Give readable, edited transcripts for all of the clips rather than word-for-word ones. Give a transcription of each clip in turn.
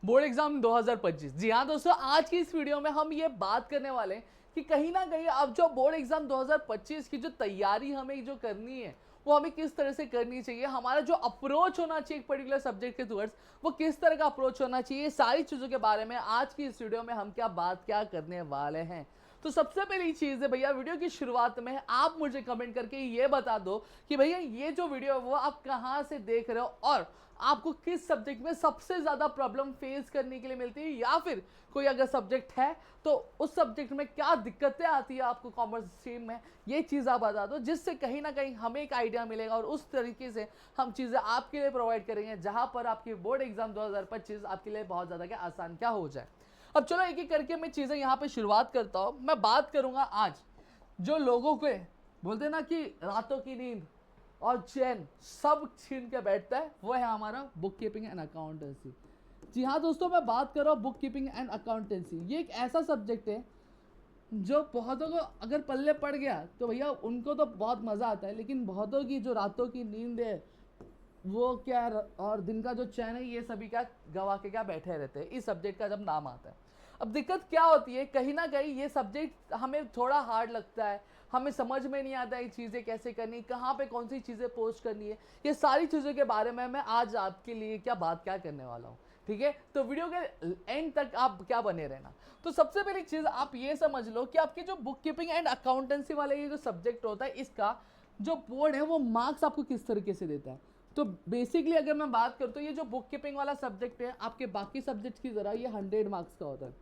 Board exam 2025। जी हाँ दोस्तों, आज की इस वीडियो में हम ये बात करने वाले हैं कि कहीं ना कहीं अब जो बोर्ड एग्जाम 2025 की जो तैयारी हमें जो करनी है वो हमें किस तरह से करनी चाहिए, हमारा जो अप्रोच होना चाहिए एक पर्टिकुलर सब्जेक्ट के टुवर्ड्स वो किस तरह का अप्रोच होना चाहिए, सारी चीज़ों के बारे में आज की इस वीडियो में हम क्या करने वाले हैं। तो सबसे पहली चीज़ है भैया, वीडियो की शुरुआत में आप मुझे कमेंट करके ये बता दो कि भैया ये जो वीडियो है वो आप कहाँ से देख रहे हो और आपको किस सब्जेक्ट में सबसे ज़्यादा प्रॉब्लम फेस करने के लिए मिलती है, या फिर कोई अगर सब्जेक्ट है तो उस सब्जेक्ट में क्या दिक्कतें आती है आपको कॉमर्स स्ट्रीम में, ये चीज़ आप बता दो, जिससे कहीं ना कहीं हमें एक आइडिया मिलेगा और उस तरीके से हम चीज़ें आपके लिए प्रोवाइड करेंगे जहाँ पर आपकी बोर्ड एग्जाम 2025 आपके लिए बहुत ज़्यादा क्या आसान क्या हो जाए। अब चलो एक एक करके मैं चीज़ें यहाँ पे शुरुआत करता हूँ। मैं बात करूँगा आज जो लोगों के बोलते हैं ना कि रातों की नींद और चैन सब छीन के बैठता है, वो है हमारा बुक कीपिंग एंड अकाउंटेंसी। जी हाँ दोस्तों, मैं बात कर रहा हूँ बुक कीपिंग एंड अकाउंटेंसी। ये एक ऐसा सब्जेक्ट है जो बहुतों को अगर पल्ले पड़ गया तो भैया उनको तो बहुत मज़ा आता है, लेकिन बहुतों की जो रातों की नींद है वो क्या और दिन का जो चैन है ये सभी क्या गवा के क्या बैठे रहते हैं इस सब्जेक्ट का जब नाम आता है। अब दिक्कत क्या होती है, कहीं ना कहीं ये सब्जेक्ट हमें थोड़ा हार्ड लगता है, हमें समझ में नहीं आता ये चीज़ें कैसे करनी, कहाँ पे कौन सी चीज़ें पोस्ट करनी है, ये सारी चीज़ों के बारे में मैं आज आपके लिए क्या करने वाला हूँ। ठीक है, तो वीडियो के एंड तक आप क्या बने रहना। तो सबसे पहली चीज़ आप ये समझ लो कि आपकी जो बुक कीपिंग एंड अकाउंटेंसी वाला ये जो सब्जेक्ट होता है इसका जो बोर्ड है वो मार्क्स आपको किस तरीके से देता है। तो बेसिकली अगर मैं बात करूँ तो ये जो बुक कीपिंग वाला सब्जेक्ट है आपके बाकी सब्जेक्ट की तरह ये 100 मार्क्स का होता है।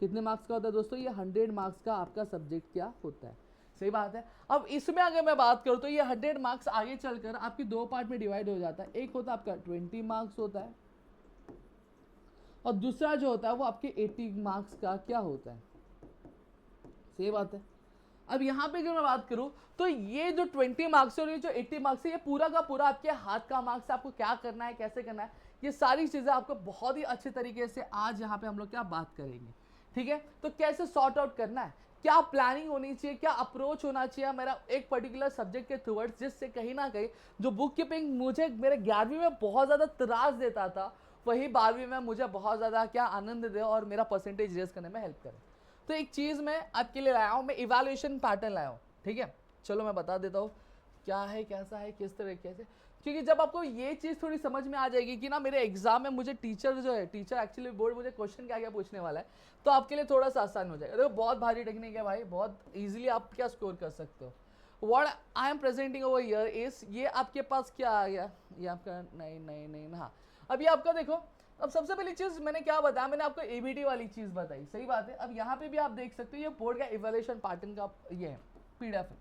कितने मार्क्स का होता है दोस्तों? ये 100 मार्क्स का आपका सब्जेक्ट क्या होता है। सही बात है। अब इसमें अगर मैं बात करूँ तो ये 100 मार्क्स आगे चलकर आपकी दो पार्ट में डिवाइड हो जाता है। एक होता है आपका 20 मार्क्स होता है और दूसरा जो होता है वो आपके 80 मार्क्स का क्या होता है। सही बात है। अब यहाँ पे अगर मैं बात करूँ तो ये जो 20 मार्क्स और ये जो 80 मार्क्स है ये पूरा का पूरा आपके हाथ का मार्क्स, आपको क्या करना है कैसे करना है ये सारी चीज़ें आपको बहुत ही अच्छे तरीके से आज यहाँ पे हम लोग क्या बात करेंगे। ठीक है, तो कैसे सॉर्ट आउट करना है, क्या प्लानिंग होनी चाहिए, क्या अप्रोच होना चाहिए मेरा एक पर्टिकुलर सब्जेक्ट के टुवर्ड्स, जिससे कहीं ना कहीं जो बुक कीपिंग मुझे मेरे 11वीं में बहुत ज़्यादा त्रास देता था वही 12वीं में मुझे बहुत ज़्यादा क्या आनंद दे और मेरा परसेंटेज रेज करने में हेल्प करे। तो एक चीज़ मैं आपके लिए लाया हूँ, मैं इवैल्यूएशन पैटर्न लाया हूँ। ठीक है, चलो मैं बता देता हूँ क्या है कैसा है किस तरीके से, क्योंकि जब आपको ये चीज़ थोड़ी समझ में आ जाएगी कि ना मेरे एग्जाम में मुझे टीचर जो है टीचर एक्चुअली बोर्ड मुझे क्वेश्चन क्या क्या पूछने वाला है, तो आपके लिए थोड़ा सा आसान हो जाएगा। देखो बहुत भारी टेक्निक है भाई, बहुत ईजिली आप क्या स्कोर कर सकते हो। What I am presenting over here is, ये आपके पास क्या आ गया, ये आपका नहीं नहीं नहीं हाँ, अब ये आपका देखो। अब सबसे पहली चीज मैंने क्या बताया, मैंने आपको एबीटी वाली चीज बताई। सही बात है। अब यहाँ पे भी आप देख सकते हो ये बोर्ड का इवैल्यूएशन पैटर्न का ये है पीडीएफ है।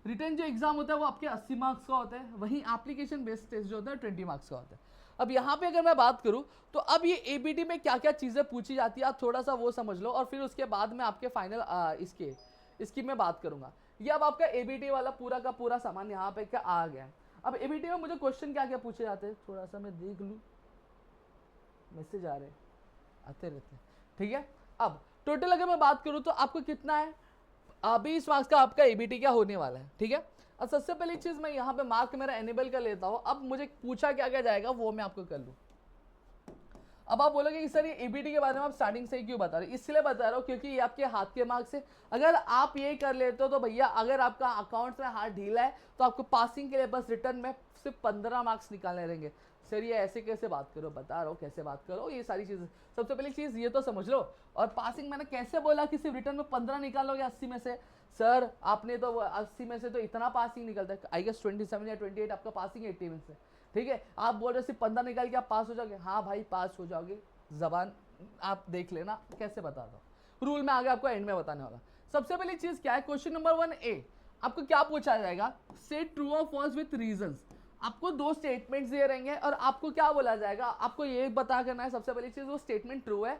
रिटर्न जो एग्जाम होता है वो आपके 80 मार्क्स का होता है, वहीं एप्लीकेशन बेस्ड टेस्ट जो होता है 20 मार्क्स का होता है। अब यहाँ पे अगर मैं बात करूँ तो अब ये एबीटी में क्या क्या चीज़ें पूछी जाती है आप थोड़ा सा वो समझ लो और फिर उसके बाद में आपके फाइनल इसकी मैं बात करूँगा। ये अब आपका एबीटी वाला पूरा का पूरा सामान यहाँ पे क्या आ गया है। अब एबीटी में मुझे क्वेश्चन क्या क्या पूछे जाते हैं थोड़ा सा मैं देख लूँ, मैसेज आ रहे आते रहते हैं। ठीक है, अब टोटल अगर मैं बात करूं तो आपको कितना है, 20 मार्क्स का आपका एबीटी क्या होने वाला है। ठीक है, अब सबसे पहली चीज मैं यहाँ पे मार्क मेरा एनेबल कर लेता हूँ। अब मुझे पूछा क्या क्या जाएगा वो मैं आपको कर लूँ। अब आप बोलोगे कि सर ये एबीटी के बारे में आप स्टार्टिंग से ही क्यों बता रहे हो, इसलिए बता रहा हूँ क्योंकि ये आपके हाथ के मार्क्स है। अगर आप ये कर लेते हो तो भैया अगर आपका अकाउंट्स में हाथ ढीला है तो आपको पासिंग के लिए बस रिटर्न में सिर्फ 15 मार्क्स निकालने रहेंगे। सर ये ऐसे कैसे बात करो, बता रहा हूँ कैसे बात करो, ये सारी चीज़ें सबसे पहली चीज़ ये तो समझ लो। और पासिंग मैंने कैसे बोला कि सिर्फ रिटर्न में 15 निकालोगे 80 में से, सर आपने तो 80 में से तो इतना पासिंग निकलता है, आई गेस 27 या 28 आपका पासिंग 80 में से। ठीक है, आप बोल रहे सिर्फ 15 निकाल के आप पास हो जाओगे, हाँ भाई पास हो जाओगे, जबान आप देख लेना कैसे बताता हूँ, रूल में आगे आपको एंड में बताने वाला। सबसे पहली चीज क्या है, क्वेश्चन नंबर 1A आपको क्या पूछा जाएगा, से ट्रू और फॉल्स विथ रीजंस। आपको दो स्टेटमेंट्स दिए रहेंगे और आपको क्या बोला जाएगा, आपको ये बता करना है सबसे पहली चीज वो स्टेटमेंट ट्रू है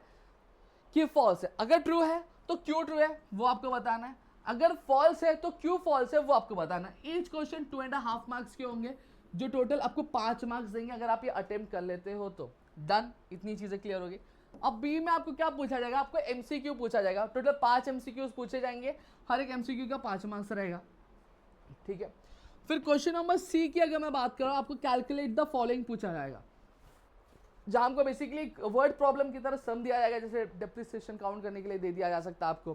कि फॉल्स है। अगर ट्रू है तो क्यों ट्रू है वो आपको बताना है, अगर फॉल्स है तो क्यों फॉल्स है वो आपको बताना है। ईच क्वेश्चन 2.5 मार्क्स के होंगे जो टोटल आपको 5 मार्क्स देंगे अगर आप ये अटेम्प्ट कर लेते हो तो। डन, इतनी चीजें क्लियर होगी। अब बी में आपको क्या पूछा जाएगा, आपको एमसीक्यू पूछा जाएगा, टोटल 5 एमसीक्यूज पूछे जाएंगे, हर एक एमसीक्यू का 5 मार्क्स रहेगा। ठीक है, फिर क्वेश्चन नंबर सी की अगर मैं बात करूं आपको कैलकुलेट द फॉलोइंग पूछा जाएगा। जहाँ हमको बेसिकली वर्ड प्रॉब्लम की तरह सम दिया जाएगा, जैसे डेप्रिसिएशन काउंट करने के लिए दे दिया जा सकता है आपको।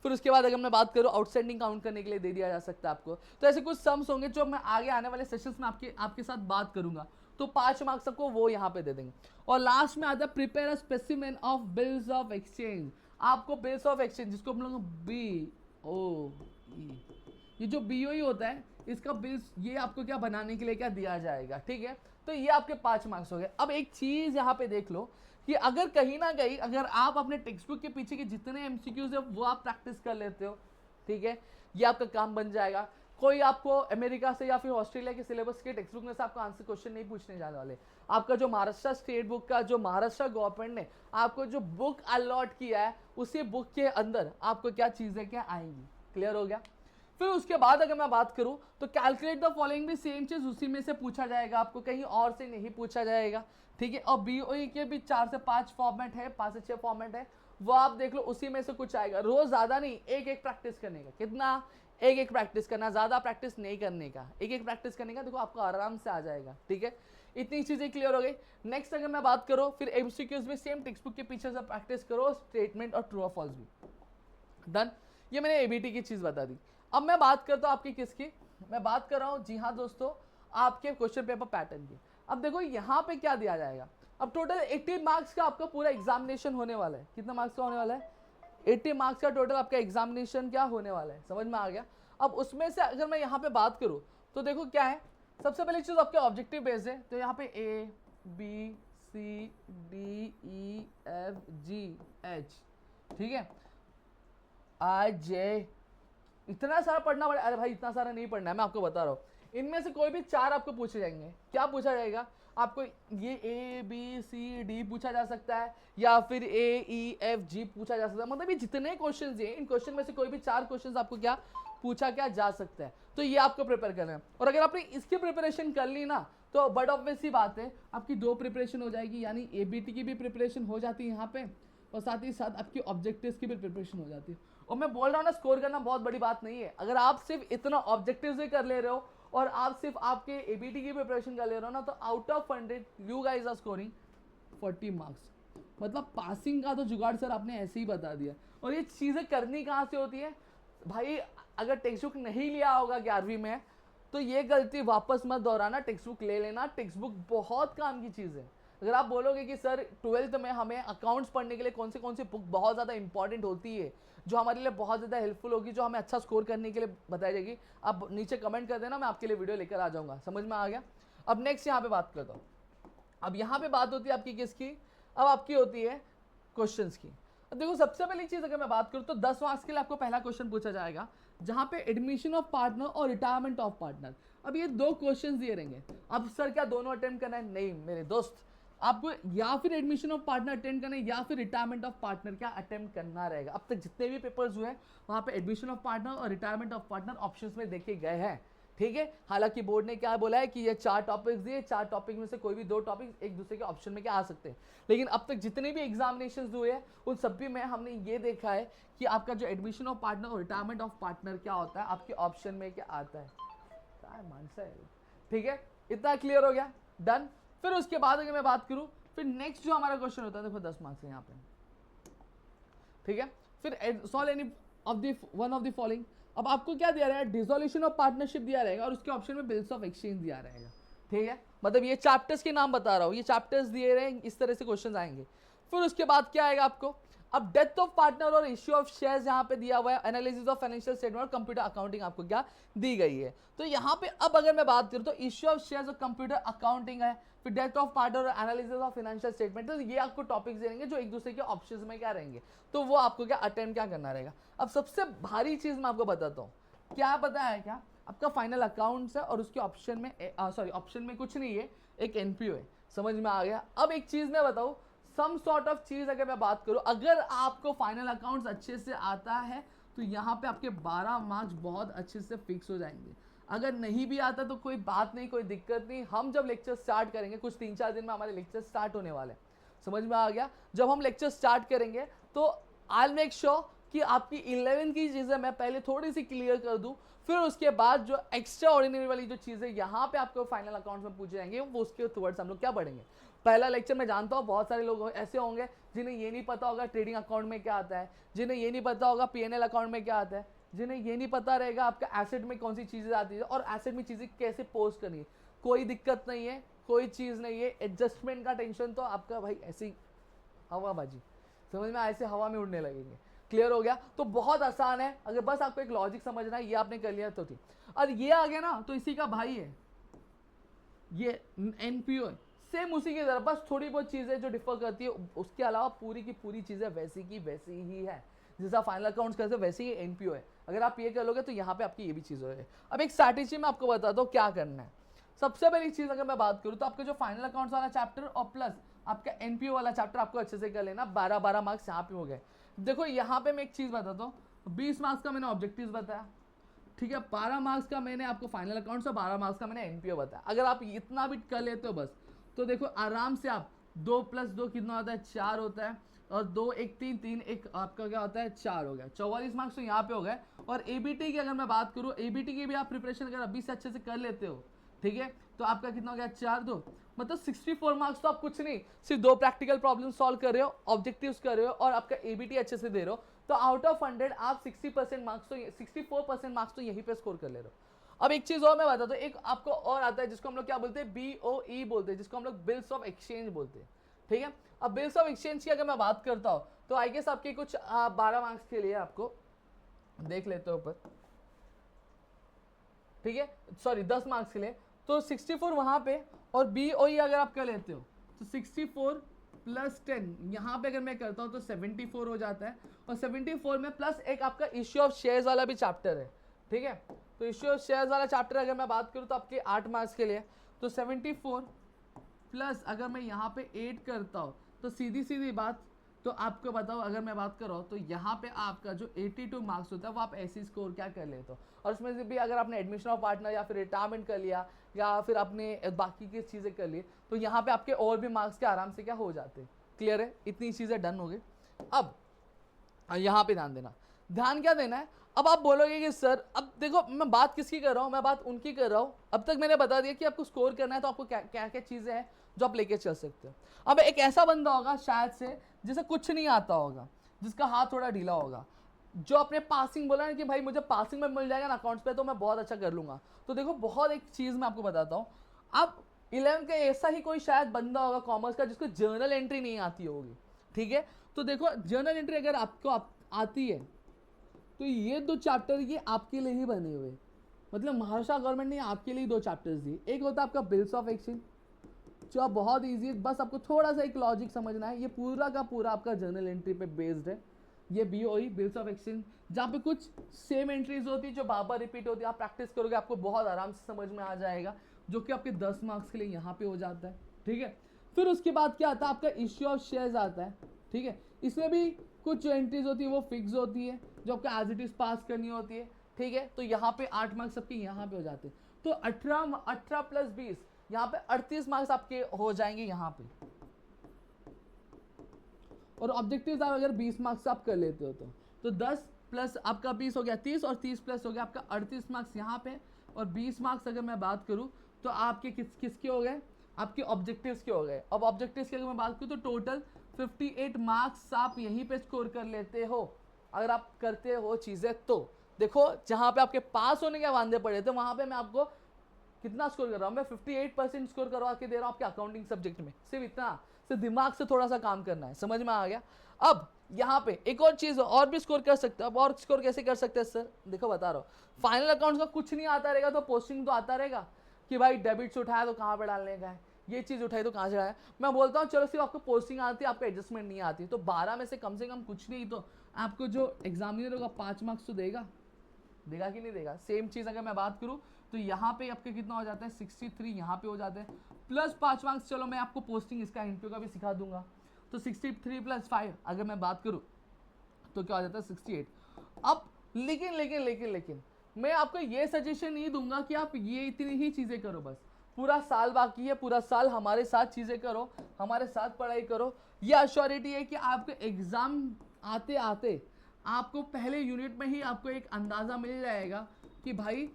फिर उसके बाद अगर मैं बात करूँ आउटस्टैंडिंग काउंट करने के लिए दे दिया जा सकता है आपको। तो ऐसे कुछ सम्स होंगे जो मैं आगे आने वाले सेशंस में आपके साथ बात करूंगा। तो 5 मार्क्स आपको वो यहाँ पे दे देंगे। और लास्ट में आता है prepare a specimen of bills of exchange. आपको बिल्स ऑफ एक्सचेंज, जिसको हम लोग BOE, ये जो BOE होता है इसका बिल्स, ये आपको क्या बनाने के लिए क्या दिया जाएगा, ठीक है। तो ये आपके 5 मार्क्स हो गए। अब एक चीज यहाँ पे देख लो कि अगर कहीं ना कहीं अगर आप अपने टेक्स्ट बुक के पीछे के जितने MCQs है वो आप प्रैक्टिस कर लेते हो, ठीक है, ये आपका काम बन जाएगा। कोई आपको अमेरिका से या फिर ऑस्ट्रेलिया के सिलेबस के टेक्स्ट बुक में से आपको आंसर क्वेश्चन नहीं पूछने जाने वाले। आपका जो महाराष्ट्र स्टेट बुक का, जो महाराष्ट्र गवर्नमेंट ने आपको जो बुक अलॉट किया है, उसी बुक के अंदर आपको क्या चीजें क्या आएंगी। क्लियर हो गया। फिर उसके बाद अगर मैं बात करूं तो कैलकुलेट द फॉलोइंग भी सेम चीज उसी में से पूछा जाएगा, आपको कहीं और से नहीं पूछा जाएगा, ठीक है। और BOE के भी 4 से 5 फॉर्मेट है, 5 से 6 फॉर्मेट है, वो आप देख लो, उसी में से कुछ आएगा। रोज ज्यादा नहीं, एक प्रैक्टिस करने का। कितना? एक प्रैक्टिस करना, ज्यादा प्रैक्टिस नहीं करने का, एक प्रैक्टिस करने का। देखो आपको आराम से आ जाएगा, ठीक है। इतनी चीजें क्लियर हो गई। नेक्स्ट अगर मैं बात करूं फिर MCQs में सेम टेक्स्ट बुक के पीछे से प्रैक्टिस करो, स्टेटमेंट और ट्रू और फॉल्स भी डन। ये मैंने ABT की चीज बता दी। अब मैं बात करता हूं आपकी किसकी, मैं बात कर रहा हूं, जी हाँ दोस्तों, आपके क्वेश्चन पेपर पैटर्न की। अब देखो यहाँ पे क्या दिया जाएगा। अब टोटल 80 मार्क्स का आपका पूरा एग्जामिनेशन होने वाला है। कितना मार्क्स का होने वाला है? 80 मार्क्स का टोटल आपका एग्जामिनेशन क्या होने वाला है, समझ में आ गया। अब उसमें से अगर मैं यहाँ पे बात करूँ तो देखो क्या है, सबसे पहली चीज आपके ऑब्जेक्टिव बेस्ड है। तो यहाँ पे A B C D E F G H, ठीक है, I J, इतना सारा पढ़ना पड़ेगा। अरे भाई इतना सारा नहीं पढ़ना है, मैं आपको बता रहा हूँ। इनमें से कोई भी 4 आपको पूछे जाएंगे। क्या पूछा जाएगा आपको? ये A B C D पूछा जा सकता है, या फिर A E F G पूछा जा सकता है। मतलब ये जितने क्वेश्चंस हैं, इन क्वेश्चन में से कोई भी 4 क्वेश्चंस आपको क्या पूछा क्या जा सकता है। तो ये आपको प्रिपेयर करना है। और अगर आपने इसकी प्रिपरेशन कर ली ना, तो बट ऑब्वियस सी बात है, आपकी 2 प्रिपरेशन हो जाएगी, यानी ABT की भी प्रिपरेशन हो जाती है यहाँ पे, और साथ ही साथ आपकी ऑब्जेक्टिव्स की भी प्रिपरेशन हो जाती है। और मैं बोल रहा हूँ ना, स्कोर करना बहुत बड़ी बात नहीं है। अगर आप सिर्फ इतना ऑब्जेक्टिव्स ही कर ले रहे हो और आप सिर्फ आपके ABT की प्रिपरेशन कर ले रहे हो ना, तो out of 100 you guys are scoring 40 marks. मतलब पासिंग का तो जुगाड़ सर आपने ऐसे ही बता दिया। और ये चीज़ें करनी कहाँ से होती है भाई? अगर टेक्स्ट बुक नहीं लिया होगा 11वीं में, तो ये गलती वापस मत दोहराना, टेक्स्ट बुक ले लेना। टेक्स्ट बुक बहुत काम की चीज़ है। अगर आप बोलोगे कि सर 12th में हमें अकाउंट्स पढ़ने के लिए कौन सी बुक बहुत ज़्यादा इंपॉर्टेंट होती है, जो हमारे लिए बहुत ज़्यादा हेल्पफुल होगी, जो हमें अच्छा स्कोर करने के लिए बताई जाएगी, आप नीचे कमेंट कर देना, मैं आपके लिए वीडियो लेकर आ जाऊँगा। समझ में आ गया। अब नेक्स्ट यहाँ पे बात करता हूँ। अब यहाँ पे बात होती है आपकी किसकी? अब आपकी होती है क्वेश्चंस की। अब देखो सबसे पहली चीज़ अगर मैं बात करूँ तो 10 मार्क्स के लिए आपको पहला क्वेश्चन पूछा जाएगा, जहाँ पे एडमिशन ऑफ पार्टनर और रिटायरमेंट ऑफ पार्टनर। अब ये 2 क्वेश्चंस दिए रहेंगे। अब सर क्या दोनों अटेम्प्ट करना है? नहीं मेरे दोस्त, आपको या फिर एडमिशन ऑफ पार्टनर अटेम्प्ट करना है, या फिर रिटायरमेंट ऑफ पार्टनर क्या अटेम्प्ट करना रहेगा। अब तक जितने भी पेपर्स हुए वहाँ पे एडमिशन ऑफ पार्टनर और रिटायरमेंट ऑफ पार्टनर ऑप्शंस में देखे गए हैं, ठीक है। हालांकि बोर्ड ने क्या बोला है कि ये 4 टॉपिक्स दिए, 4 टॉपिक में से कोई भी 2 टॉपिक्स एक दूसरे के ऑप्शन में क्या आ सकते हैं। लेकिन अब तक जितने भी एग्जामिनेशंस हुए हैं उन सभी में हमने ये देखा है कि आपका जो एडमिशन ऑफ पार्टनर और रिटायरमेंट ऑफ पार्टनर क्या होता है, आपके ऑप्शन में क्या आता है। ठीक है, इतना क्लियर हो गया, डन। फिर उसके बाद अगर मैं बात करूं, फिर नेक्स्ट जो हमारा क्वेश्चन होता है, देखो 10 मार्क्स है यहाँ पे, ठीक है। फिर solve any of the one of the following. अब आपको क्या दिया रहेगा? डिसोल्यूशन ऑफ पार्टनरशिप दिया रहेगा और उसके ऑप्शन में बिल्स ऑफ एक्सचेंज दिया रहेगा, ठीक है। मतलब ये चैप्टर्स के नाम बता रहा हूँ, ये चैप्टर्स दिए रहे, इस तरह से क्वेश्चन आएंगे। फिर उसके बाद क्या आएगा आपको? अब डेथ ऑफ पार्टनर और इश्यू ऑफ शेयर्स यहाँ पे दिया हुआ है, एनालिसिस ऑफ फाइनेंशियल स्टेटमेंट और कंप्यूटर अकाउंटिंग आपको क्या दी गई है। तो यहाँ पे अब अगर मैं बात करूँ तो इश्यू ऑफ शेयर्स और कंप्यूटर अकाउंटिंग है, फिर डेथ ऑफ पार्टनर और एनालिसिस ऑफ फाइनेंशियल स्टेटमेंट। तो ये आपको टॉपिक्स दे देंगे जो एक दूसरे के ऑप्शंस में क्या रहेंगे, तो वो आपको क्या अटेम्प्ट क्या करना रहेगा। अब सबसे भारी चीज मैं आपको बताता हूँ, क्या पता है क्या? आपका फाइनल अकाउंट्स है और उसके ऑप्शन में ऑप्शन में कुछ नहीं है, एक एनपीओ है। समझ में आ गया। अब एक चीज मैं बताऊं, सम सॉर्ट ऑफ चीज अगर मैं बात करूं, अगर आपको फाइनल अकाउंट्स अच्छे से आता है तो यहाँ पे आपके 12 मार्क्स बहुत अच्छे से फिक्स हो जाएंगे। अगर नहीं भी आता तो कोई बात नहीं, कोई दिक्कत नहीं। हम जब लेक्चर स्टार्ट करेंगे, कुछ 3-4 दिन में हमारे लेक्चर स्टार्ट होने वाले हैं, समझ में आ गया। जब हम लेक्चर स्टार्ट करेंगे तो आई विल मेक श्योर कि आपकी 11 की चीज़ें मैं पहले थोड़ी सी क्लियर कर दूं, फिर उसके बाद जो एक्स्ट्रा ऑर्डिनरी वाली जो चीज़ें यहाँ पे आपको फाइनल अकाउंट में पूछे जाएंगे वो उसके टुवर्ड्स हम लोग क्या बढ़ेंगे, पहला लेक्चर मैं जानता हूँ बहुत सारे लोग ऐसे होंगे जिन्हें ये नहीं पता होगा ट्रेडिंग अकाउंट में क्या आता है, जिन्हें ये नहीं पता होगा पीएनएल अकाउंट में क्या आता है, जिन्हें ये नहीं पता रहेगा आपका एसेट में कौन सी चीज़ें आती है और एसेट में चीज़ें कैसे पोस्ट करनी है। कोई दिक्कत नहीं है, कोई चीज़ नहीं है, एडजस्टमेंट का टेंशन तो आपका भाई ऐसी हवाबाजी, समझ में ऐसे हवा में उड़ने लगेंगे। क्लियर हो गया? तो बहुत आसान है, अगर बस आपको एक लॉजिक समझना है, ये आपने कर लिया तो ठीक। और ये आ गया ना तो इसी का भाई है, ये एनपीओ है, सेम उसी की तरह, बस थोड़ी बहुत चीज़ें जो डिफर करती है, उसके अलावा पूरी की पूरी चीज़ें वैसी की वैसी ही है। जैसा फाइनल अकाउंट्स करते वैसे ही एनपीओ है। अगर आप ये कर लोगे तो यहाँ पे आपकी ये भी चीज़ होगी। अब एक स्ट्रैटेजी में आपको बताता हूँ क्या करना है। सबसे पहली चीज़ अगर मैं बात करूँ तो आपका जो फाइनल अकाउंट्स वाला चैप्टर और प्लस आपका एनपीओ वाला चैप्टर आपको अच्छे से कर लेना। 12 मार्क्स यहाँ पे हो गए। देखो यहाँ पे मैं एक चीज़ बताता हूँ, 20 मार्क्स का मैंने ऑब्जेक्टिव्स बताया, ठीक है, 12 मार्क्स का मैंने आपको फाइनल अकाउंट्स और 12 मार्क्स का मैंने एनपीओ बताया। अगर आप इतना भी कर लेते हो बस, तो देखो आराम से आप 2 + 2 कितना होता है, 4 होता है, और 2 1 3 3 1 आपका क्या होता है, 4 हो गया। 44 मार्क्स तो यहाँ पे हो गए। और एबीटी की अगर मैं बात करूँ, एबीटी की भी आप प्रिपरेशन अगर अभी से अच्छे से कर लेते हो, ठीक है, तो आपका कितना हो गया, 4 2, मतलब 64 मार्क्स। तो आप कुछ नहीं, सिर्फ 2 प्रैक्टिकल प्रॉब्लम सॉल्व कर रहे हो, ऑब्जेक्टिव्स कर रहे हो और आपका एबीटी अच्छे से दे रहे हो, तो आउट ऑफ 100 आप 60% मार्क्स तो 64% मार्क्स तो यहीं पे स्कोर कर ले रहे हो। अब एक चीज और मैं बताता हूँ, एक आपको और आता है जिसको हम लोग क्या बोलते हैं, BOE बोलते हैं, जिसको हम लोग बिल्स ऑफ एक्सचेंज बोलते हैं, ठीक है। अब बिल्स ऑफ एक्सचेंज की अगर मैं बात करता हूँ तो आई गेस आपके कुछ 12 मार्क्स के लिए आपको देख लेते हो ऊपर, ठीक है, सॉरी 10 मार्क्स के लिए, तो 64 वहां पे, और BOE अगर आप कर लेते हो तो 64 + 10 यहाँ पे अगर मैं करता हूँ तो 74 हो जाता है। और 74 में प्लस एक आपका इश्यू ऑफ शेयर्स वाला भी चैप्टर है, ठीक है। तो इश्यू ऑफ शेयर्स वाला चैप्टर अगर मैं बात करूँ तो आपके 8 मार्क्स के लिए, तो 74 प्लस अगर मैं यहाँ पे 8 करता हूँ तो सीधी सीधी बात, तो आपको बताओ अगर मैं बात कर रहा हूँ तो यहाँ पे आपका जो 82 मार्क्स होता है वो आप ऐसी स्कोर क्या कर लेते हो। और उसमें से भी अगर आपने एडमिशन ऑफ पार्टनर या फिर रिटायरमेंट कर लिया या फिर आपने बाकी की चीज़ें कर ली, तो यहाँ पे आपके और भी मार्क्स के आराम से क्या हो जाते। क्लियर है? इतनी चीज़ें डन हो गई। अब यहाँ पे ध्यान देना, ध्यान क्या देना है। अब आप बोलोगे कि सर, अब देखो मैं बात किसकी कर रहा हूँ, मैं बात उनकी कर रहा हूँ। अब तक मैंने बता दिया कि आपको स्कोर करना है तो आपको क्या क्या क्या चीज़ें हैं जो आप लेके चल सकते हो। अब एक ऐसा बंदा होगा शायद से जिसे कुछ नहीं आता होगा, जिसका हाथ थोड़ा ढीला होगा, जो अपने पासिंग बोला ना कि भाई मुझे पासिंग में मिल जाएगा ना अकाउंट्स पे तो मैं बहुत अच्छा कर लूंगा। तो देखो बहुत एक चीज़ मैं आपको बताता हूँ, अब 11 का ऐसा ही कोई शायद बंदा होगा कॉमर्स का जिसको जर्नल एंट्री नहीं आती होगी, ठीक है। तो देखो जर्नल एंट्री अगर आपको आती है तो ये 2 चैप्टर ये आपके लिए ही बने हुए, मतलब महाराष्ट्र गवर्नमेंट ने आपके लिए 2 चैप्टर्स दिए। एक होता है आपका बिल्स ऑफ एक्सचेंज, जो आप बहुत ईजी है, बस आपको थोड़ा सा एक लॉजिक समझना है। ये पूरा का पूरा आपका जर्नल एंट्री पे बेस्ड है, ये BOE बिल्स ऑफ एक्सचेंज, जहाँ पे कुछ सेम एंट्रीज होती है जो बार बार रिपीट होती है। आप प्रैक्टिस करोगे आपको बहुत आराम से समझ में आ जाएगा, जो कि आपके 10 मार्क्स के लिए यहाँ पे हो जाता है, ठीक है। फिर उसके बाद क्या आता है, आपका इश्यू ऑफ शेयर्स आता है, ठीक है। इसमें भी कुछ जो एंट्रीज होती है वो फिक्स होती है, जो आपको एज इट इज पास करनी होती है, ठीक है। तो यहाँ पे 8 मार्क्स आपके यहाँ पे हो जाते हैं, तो 18 + 20 यहाँ पे 38 मार्क्स आपके हो जाएंगे यहाँ पे। और ऑब्जेक्टिव्स आप अगर 20 मार्क्स आप कर लेते हो तो 10 + आपका 20 हो गया 30, और 30 + हो गया आपका 38 मार्क्स यहाँ पे। और 20 मार्क्स अगर मैं बात करूँ तो आपके किसके हो गए, आपके ऑब्जेक्टिव्स के हो गए। अब ऑब्जेक्टिव्स की अगर मैं बात करूँ तो टोटल 58 मार्क्स आप यहीं पे स्कोर कर लेते हो अगर आप करते हो चीज़ें। तो देखो जहाँ पे आपके पास होने के वादे पड़े थे वहाँ पे मैं आपको कितना स्कोर कर रहा हूँ, मैं 58% स्कोर करवा के दे रहा हूँ आपके अकाउंटिंग सब्जेक्ट में। सिर्फ इतना, सिर्फ दिमाग से थोड़ा सा काम करना है, समझ में आ गया। अब यहाँ पे एक और चीज़ और भी स्कोर कर सकते हो। अब और स्कोर कैसे कर सकते हैं सर, देखो बता रहा हूँ। फाइनल अकाउंट्स का कुछ नहीं आता रहेगा तो पोस्टिंग तो आता रहेगा कि भाई डेबिट्स उठाया तो कहाँ पर डालने का है, ये चीज़ उठाई तो कहाँ से डालना है। मैं बोलता हूँ चलो सिर्फ आपको पोस्टिंग आती है, आपको एडजस्टमेंट नहीं आती, तो 12 में से कम कुछ नहीं तो आपको जो एग्जामिनर होगा 5 मार्क्स तो देगा कि नहीं देगा। सेम चीज़ अगर मैं बात करूँ तो यहाँ पे आपके कितना हो जाता है 63, यहाँ पे हो जाते हैं प्लस 5 मार्क्स। चलो मैं आपको पोस्टिंग इसका एनपीओ का भी सिखा दूंगा। तो 63 + 5 अगर मैं बात करूँ तो क्या हो जाता है 68। अब लेकिन मैं आपको ये सजेशन नहीं दूंगा कि आप ये इतनी ही चीज़ें करो, बस पूरा साल बाकी है, पूरा साल हमारे साथ चीज़ें करो, हमारे साथ पढ़ाई करो। ये अश्योरिटी है कि आपको एग्ज़ाम आते आते आपको पहले यूनिट में ही आपको एक अंदाज़ा मिल जाएगा कि भाई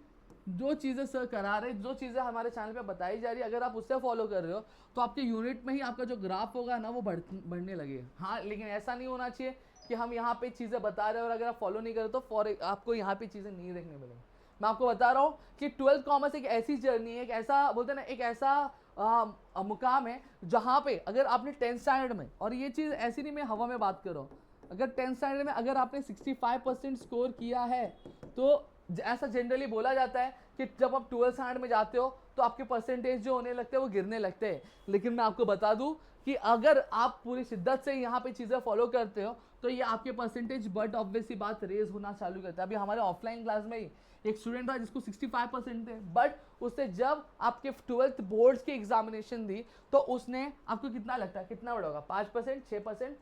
जो चीज़ें सर करा रहे, जो चीज़ें हमारे चैनल पे बताई जा रही है, अगर आप उससे फॉलो कर रहे हो तो आपके यूनिट में ही आपका जो ग्राफ होगा ना वो बढ़ने लगेगा। हाँ, लेकिन ऐसा नहीं होना चाहिए कि हम यहाँ पे चीज़ें बता रहे हैं और अगर आप फॉलो नहीं करें तो आपको यहाँ पे चीज़ें नहीं देखने मिलेंगी। मैं आपको बता रहा हूँ कि 12th कॉमर्स एक ऐसी जर्नी है, एक ऐसा बोलते हैं ना, एक ऐसा मुकाम है जहाँ पे अगर आपने 10th स्टैंडर्ड में, और ये चीज़ ऐसी नहीं मैं हवा में बात कर रहा हूँ, अगर 10th स्टैंडर्ड में अगर आपने 65% स्कोर किया है तो ऐसा जनरली बोला जाता है कि जब आप 12th स्टैंडर्ड में जाते हो तो आपके परसेंटेज जो होने लगते हैं वो गिरने लगते हैं। लेकिन मैं आपको बता दूं कि अगर आप पूरी शिद्दत से यहाँ पे चीज़ें फॉलो करते हो तो ये आपके परसेंटेज बट ऑब्वियसली बात रेज होना चालू करता है। अभी हमारे ऑफलाइन क्लास में ही एक स्टूडेंट था जिसको 65% थे, बट उससे जब आपके 12th बोर्ड्स की एग्जामिनेशन दी तो उसने, आपको कितना लगता है कितना बढ़ा होगा, 5%, 6%,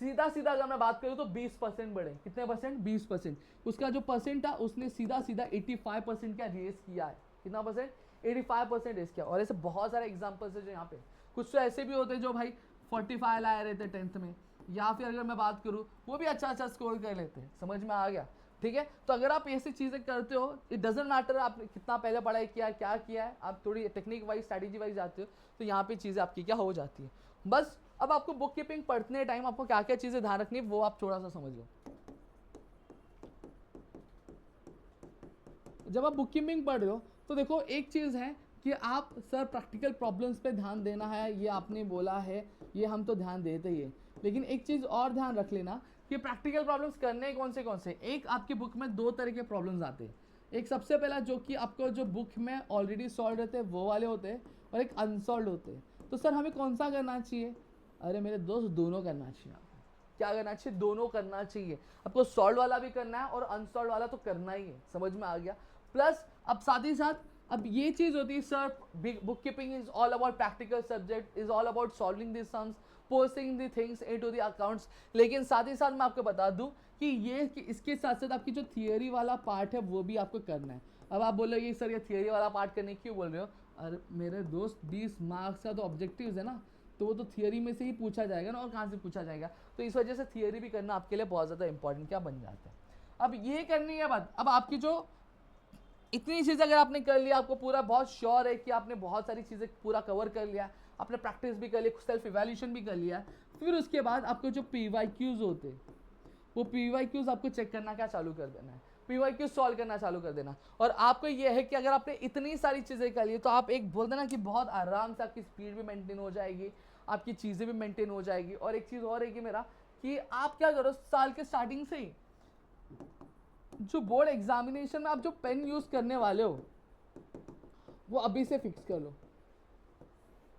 सीधा सीधा अगर मैं बात करूँ तो 20% बढ़े। कितने परसेंट? 20%। उसका जो परसेंट था उसने सीधा सीधा 85% का रेस किया है। कितना परसेंट? 85% रेस किया। और ऐसे बहुत सारे एग्जाम्पल्स है जो यहाँ पे, कुछ तो ऐसे भी होते हैं जो भाई 45 लाए रहते 10th में, या फिर अगर मैं बात करूँ वो भी अच्छा अच्छा स्कोर कर लेते हैं। समझ में आ गया? ठीक है, तो अगर आप ऐसी चीज़ें करते हो, इट डजेंट मैटर आपने कितना पहले पढ़ाई किया, क्या किया है, आप थोड़ी टेक्निक वाइज स्ट्रैटेजी वाइज जाते हो तो यहाँ पे चीज़ें आपकी क्या हो जाती है। बस अब आपको बुक कीपिंग पढ़ने टाइम आपको क्या क्या चीज़ें ध्यान रखनी है वो आप थोड़ा सा समझ लो। जब आप बुक कीपिंग पढ़ रहे हो तो देखो एक चीज़ है कि आप सर प्रैक्टिकल प्रॉब्लम्स पे ध्यान देना है, ये आपने बोला है, ये हम तो ध्यान देते ही है, लेकिन एक चीज़ और ध्यान रख लेना कि प्रैक्टिकल प्रॉब्लम्स करने कौन से। एक आपकी बुक में दो तरह के प्रॉब्लम्स आते हैं। एक सबसे पहला जो कि आपको जो बुक में ऑलरेडी सॉल्व रहते हैं वो वाले होते हैं, और एक अनसॉल्व होते हैं। तो सर हमें कौन सा करना चाहिए? अरे मेरे दोस्त, दोनों करना चाहिए आपको। क्या करना चाहिए? दोनों करना चाहिए आपको। सॉल्व वाला भी करना है और अनसॉल्व वाला तो करना ही है। समझ में आ गया? प्लस अब साथ ही साथ अब ये चीज़ होती है sir, book keeping is all about practical subject, is all about solving the sums, posting the things into the accounts. लेकिन साथ ही साथ मैं आपको बता दूं कि ये कि इसके साथ साथ आपकी जो थियरी वाला पार्ट है वो भी आपको करना है। अब आप बोलोगे सर ये थियरी वाला पार्ट करने क्यों बोल रहे हो? अरे मेरे दोस्त 20 मार्क्स का तो ऑब्जेक्टिव्स है ना, तो वो तो थियरी में से ही पूछा जाएगा ना, और कहाँ से पूछा जाएगा। तो इस वजह से थियरी भी करना आपके लिए बहुत ज़्यादा इंपॉर्टेंट क्या बन जाता है। अब ये करनी है बात, अब आपकी जो इतनी चीज़ें अगर आपने कर लिया, आपको पूरा बहुत श्योर है कि आपने बहुत सारी चीज़ें पूरा कवर कर लिया, आपने प्रैक्टिस भी कर लिया, सेल्फ इवैल्यूएशन भी कर लिया, फिर उसके बाद आपको जो PYQs होते हैं वो PYQs आपको चेक करना क्या चालू कर देना है, PYQ सॉल्व करना चालू कर देना। और आपको ये है कि अगर आपने इतनी सारी चीज़ें कर ली तो आप एक बोलते ना कि बहुत आराम से आपकी स्पीड भी मेंटेन हो जाएगी, आपकी चीज़ें भी मेंटेन हो जाएगी। और एक चीज़ और है कि मेरा कि आप क्या करो, साल के स्टार्टिंग से ही जो बोर्ड एग्जामिनेशन में आप जो पेन यूज़ करने वाले हो वो अभी से फिक्स कर लो।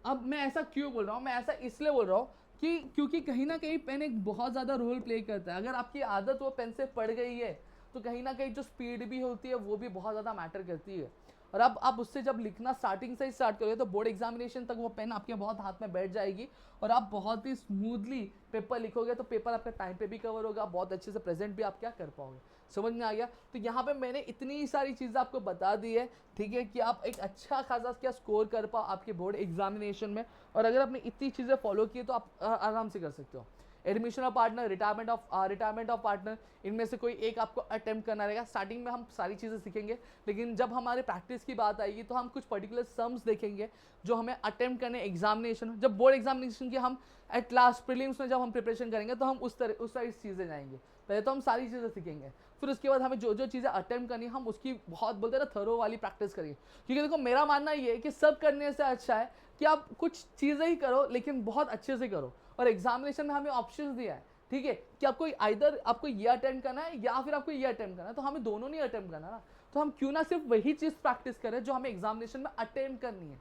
अब मैं ऐसा क्यों बोल रहा हूँ? मैं ऐसा इसलिए बोल रहा हूँ कि क्योंकि कहीं ना कहीं पेन एक बहुत ज़्यादा रोल प्ले करता है। अगर आपकी आदत वो पेन से पड़ गई है तो कहीं ना कहीं जो स्पीड भी होती है वो भी बहुत ज़्यादा मैटर करती है। और अब आप उससे जब लिखना स्टार्टिंग से ही स्टार्ट करोगे तो बोर्ड एग्जामिनेशन तक वो पेन आपके बहुत हाथ में बैठ जाएगी और आप बहुत ही स्मूथली पेपर लिखोगे, तो पेपर आपका टाइम पे भी कवर होगा, बहुत अच्छे से प्रेजेंट भी आप क्या कर पाओगे। समझ में आ गया? तो यहाँ पे मैंने इतनी सारी चीज़ें आपको बता दी है, ठीक है, कि आप एक अच्छा खासा क्या स्कोर कर पाओ आपके बोर्ड एग्जामिनेशन में। और अगर आपने इतनी चीज़ें फॉलो की तो आप आराम से कर सकते हो। Admission of partner, retirement of partner, इनमें से कोई एक आपको अटेम्प्ट करना रहेगा। स्टार्टिंग में हम सारी चीज़ें सीखेंगे, लेकिन जब हमारे प्रैक्टिस की बात आएगी तो हम कुछ पर्टिकुलर सम्स देखेंगे जो हमें अटेम्प्ट करने एग्जामिनेशन, जब बोर्ड एग्जामिनेशन की हम एट लास्ट प्रीलिम्स में जब हम प्रिपरेशन करेंगे तो हम उस सारी चीज़ें जाएंगे। पहले तो हम सारी चीज़ें सीखेंगे, फिर उसके बाद हमें जो जो चीज़ें अटेम्प्ट करनी है हम उसकी बहुत बोलते हैं ना थरो वाली प्रैक्टिस करेंगे। क्योंकि देखो मेरा मानना ये है कि सब करने से अच्छा है कि आप कुछ चीज़ें ही करो लेकिन बहुत अच्छे से करो। और एग्जामिनेशन में हमें ऑप्शंस दिया है, ठीक है, कि आपको आइदर आपको ये अटेम्प्ट करना है या फिर आपको ये अटेम्प्ट करना है, तो हमें दोनों नहीं अटेम्प्ट करना ना, तो हम क्यों ना सिर्फ वही चीज़ प्रैक्टिस करें जो हमें एग्जामिनेशन में अटेम्प्ट करनी है।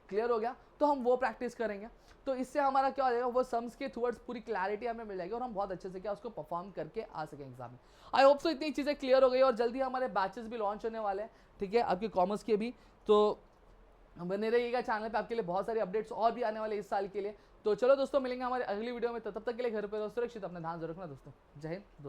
क्लियर हो गया? तो हम वो प्रैक्टिस करेंगे, तो इससे हमारा क्या हो जाएगा, वो सम्स के थ्रूअर्ड्स पूरी क्लैरिटी हमें मिल जाएगी और हम बहुत अच्छे से क्या उसको परफॉर्म करके आ सकें एग्जाम में। आई होप सो इतनी चीज़ें क्लियर हो गई और जल्दी हमारे बैचेस भी लॉन्च होने वाले हैं, ठीक है, आपके कॉमर्स के भी। तो बने रहिएगा चैनल पे, आपके लिए बहुत सारी अपडेट्स और भी आने वाले इस साल के लिए। तो चलो दोस्तों, मिलेंगे हमारे अगली वीडियो में, तो तब तक के लिए घर पे रहो सुरक्षित, अपना ध्यान जरूर रखना दोस्तों। जय हिंद दोस्तों।